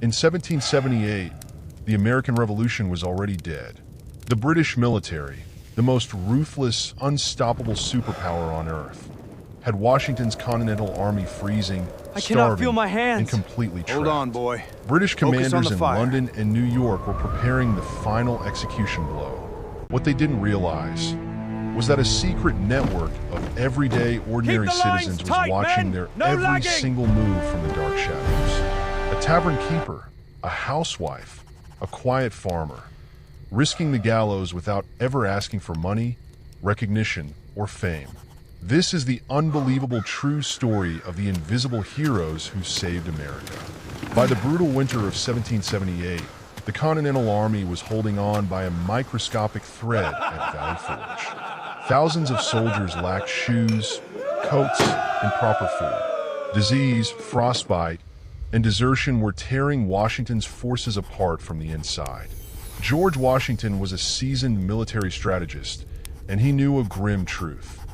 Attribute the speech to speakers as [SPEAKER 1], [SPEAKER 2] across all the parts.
[SPEAKER 1] In 1778, the American Revolution was already dead. The British military, the most ruthless, unstoppable superpower on Earth, had Washington's Continental Army freezing, starving, and completely trapped.
[SPEAKER 2] Hold on, boy.
[SPEAKER 1] British commanders in London and New York were preparing the final execution blow. What they didn't realize was that a secret network of everyday, ordinary citizens was watching their every single move from the dark shadows. A tavern keeper, a housewife, a quiet farmer, risking the gallows without ever asking for money, recognition, or fame. This is the unbelievable true story of the invisible heroes who saved America. By the brutal winter of 1778, the Continental Army was holding on by a microscopic thread at Valley Forge. Thousands of soldiers lacked shoes, coats, and proper food. Disease, frostbite, and desertion were tearing Washington's forces apart from the inside. George Washington was a seasoned military strategist, and he knew a grim truth.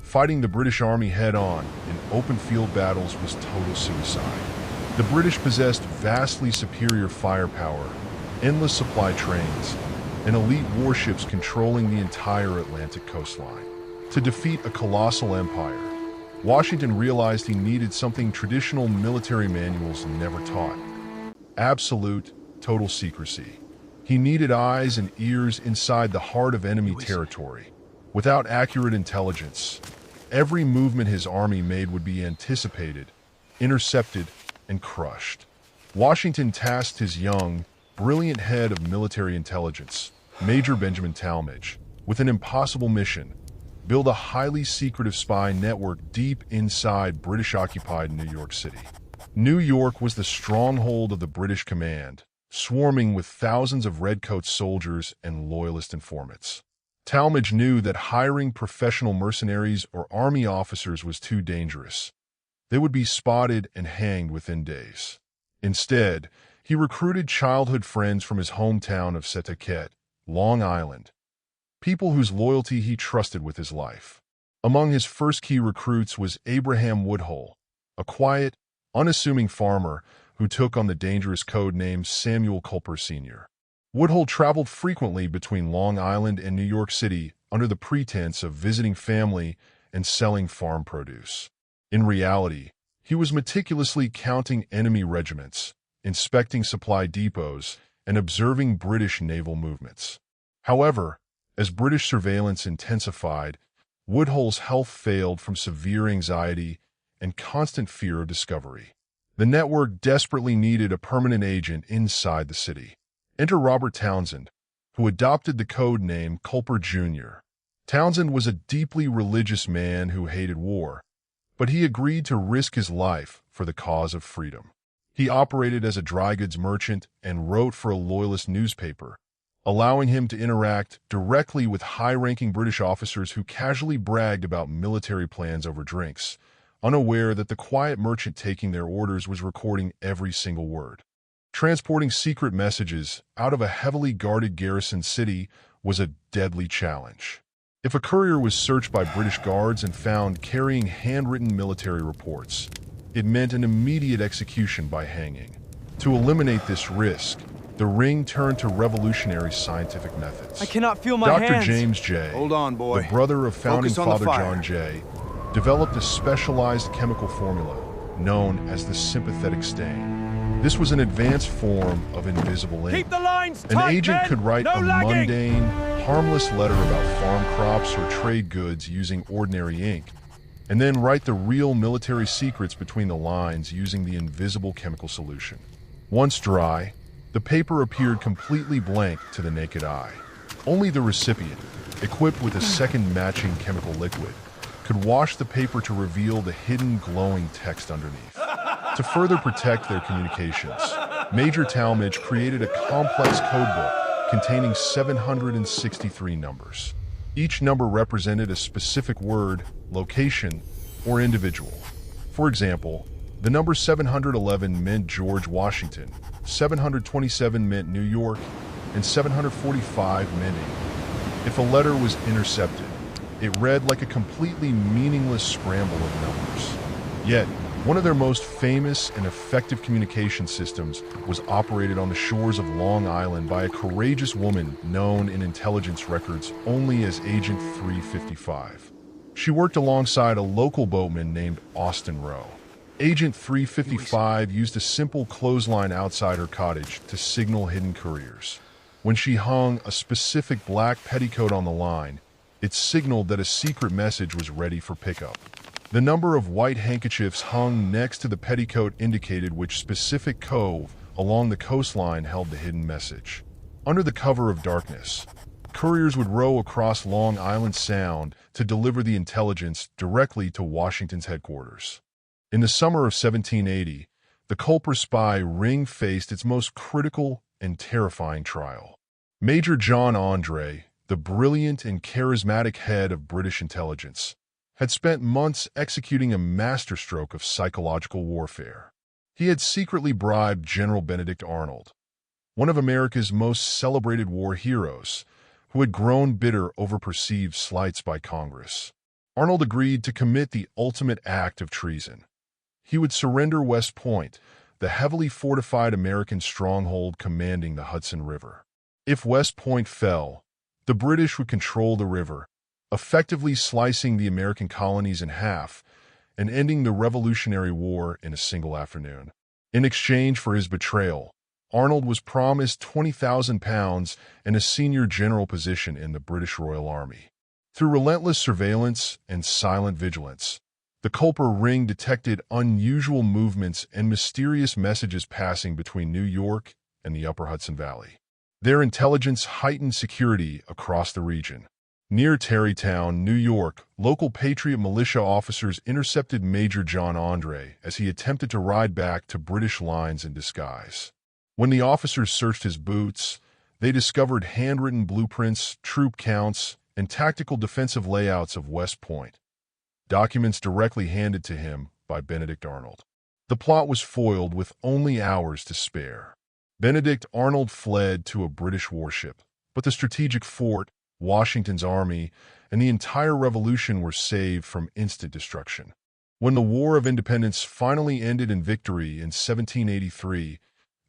[SPEAKER 1] Fighting the British Army head-on in open-field battles was total suicide. The British possessed vastly superior firepower, endless supply trains, and elite warships controlling the entire Atlantic coastline. To defeat a colossal empire, Washington realized he needed something traditional military manuals never taught: absolute, total secrecy. He needed eyes and ears inside the heart of enemy territory. Without accurate intelligence, every movement his army made would be anticipated, intercepted, and crushed. Washington tasked his young, brilliant head of military intelligence, Major Benjamin Talmadge, with an impossible mission: build a highly secretive spy network deep inside British-occupied New York City. New York was the stronghold of the British command, swarming with thousands of redcoat soldiers and loyalist informants. Talmadge knew that hiring professional mercenaries or army officers was too dangerous. They would be spotted and hanged within days. Instead, he recruited childhood friends from his hometown of Setauket, Long Island, people whose loyalty he trusted with his life. Among his first key recruits was Abraham Woodhull, a quiet, unassuming farmer who took on the dangerous code name Samuel Culper Sr. Woodhull traveled frequently between Long Island and New York City under the pretense of visiting family and selling farm produce. In reality, he was meticulously counting enemy regiments, inspecting supply depots, and observing British naval movements. However, as British surveillance intensified, Woodhull's health failed from severe anxiety and constant fear of discovery. The network desperately needed a permanent agent inside the city. Enter Robert Townsend, who adopted the code name Culper Jr. Townsend was a deeply religious man who hated war, but he agreed to risk his life for the cause of freedom. He operated as a dry goods merchant and wrote for a loyalist newspaper, allowing him to interact directly with high-ranking British officers who casually bragged about military plans over drinks, unaware that the quiet merchant taking their orders was recording every single word. Transporting secret messages out of a heavily guarded garrison city was a deadly challenge. If a courier was searched by British guards and found carrying handwritten military reports, it meant an immediate execution by hanging. To eliminate this risk, the Ring turned to revolutionary scientific methods.
[SPEAKER 3] I cannot feel my hands.
[SPEAKER 1] Dr. James Jay,
[SPEAKER 2] Hold on, boy.
[SPEAKER 1] the brother of founding father John Jay, developed a specialized chemical formula known as the sympathetic stain. This was an advanced form of invisible ink.
[SPEAKER 3] Keep the lines
[SPEAKER 1] An
[SPEAKER 3] tight,
[SPEAKER 1] agent
[SPEAKER 3] men.
[SPEAKER 1] could write
[SPEAKER 3] No
[SPEAKER 1] a
[SPEAKER 3] lagging.
[SPEAKER 1] mundane, harmless letter about farm crops or trade goods using ordinary ink, and then write the real military secrets between the lines using the invisible chemical solution. Once dry, the paper appeared completely blank to the naked eye. Only the recipient, equipped with a second matching chemical liquid, could wash the paper to reveal the hidden glowing text underneath. To further protect their communications, Major Talmadge created a complex codebook containing 763 numbers. Each number represented a specific word, location, or individual. For example, the number 711 meant George Washington, 727 meant New York, and 745 meant England. If a letter was intercepted, it read like a completely meaningless scramble of numbers. Yet, One of their most famous and effective communication systems was operated on the shores of Long Island by a courageous woman known in intelligence records only as Agent 355. She worked alongside a local boatman named Austin Rowe. Agent 355 used a simple clothesline outside her cottage to signal hidden couriers. When she hung a specific black petticoat on the line, it signaled that a secret message was ready for pickup. The number of white handkerchiefs hung next to the petticoat indicated which specific cove along the coastline held the hidden message. Under the cover of darkness, couriers would row across Long Island Sound to deliver the intelligence directly to Washington's headquarters. In the summer of 1780, the Culper Spy Ring faced its most critical and terrifying trial. Major John Andre, the brilliant and charismatic head of British intelligence, had spent months executing a masterstroke of psychological warfare. He had secretly bribed General Benedict Arnold, one of America's most celebrated war heroes, who had grown bitter over perceived slights by Congress. Arnold agreed to commit the ultimate act of treason. He would surrender West Point, the heavily fortified American stronghold commanding the Hudson River. If West Point fell, the British would control the river, effectively slicing the American colonies in half and ending the Revolutionary War in a single afternoon. In exchange for his betrayal, Arnold was promised £20,000 and a senior general position in the British Royal Army. Through relentless surveillance and silent vigilance, the Culper Ring detected unusual movements and mysterious messages passing between New York and the Upper Hudson Valley. Their intelligence heightened security across the region. Near Tarrytown, New York, local Patriot militia officers intercepted Major John Andre as he attempted to ride back to British lines in disguise. When the officers searched his boots, they discovered handwritten blueprints, troop counts, and tactical defensive layouts of West Point, documents directly handed to him by Benedict Arnold. The plot was foiled with only hours to spare. Benedict Arnold fled to a British warship, but the strategic fort, Washington's army, and the entire revolution were saved from instant destruction. When the War of Independence finally ended in victory in 1783,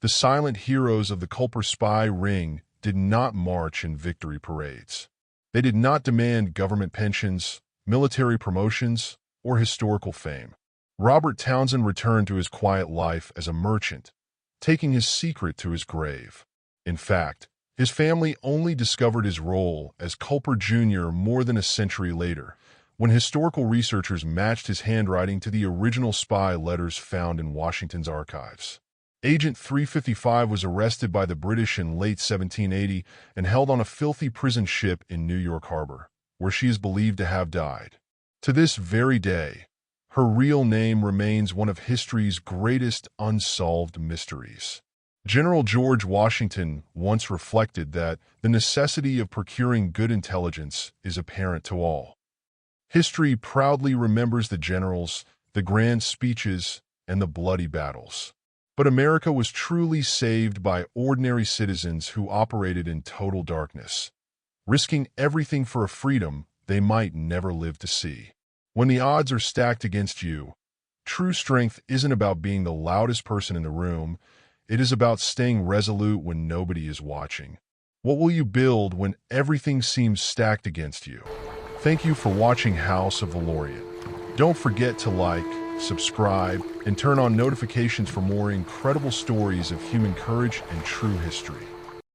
[SPEAKER 1] the silent heroes of the Culper Spy Ring did not march in victory parades. They did not demand government pensions, military promotions, or historical fame. Robert Townsend returned to his quiet life as a merchant, taking his secret to his grave. In fact, his family only discovered his role as Culper Jr. more than a century later, when historical researchers matched his handwriting to the original spy letters found in Washington's archives. Agent 355 was arrested by the British in late 1780 and held on a filthy prison ship in New York Harbor, where she is believed to have died. To this very day, her real name remains one of history's greatest unsolved mysteries. General George Washington once reflected that the necessity of procuring good intelligence is apparent to all. History proudly remembers the generals, the grand speeches, and the bloody battles. But America was truly saved by ordinary citizens who operated in total darkness, risking everything for a freedom they might never live to see. When the odds are stacked against you, true strength isn't about being the loudest person in the room. It is about staying resolute when nobody is watching. What will you build when everything seems stacked against you? Thank you for watching House of Velorian. Don't forget to like, subscribe, and turn on notifications for more incredible stories of human courage and true history.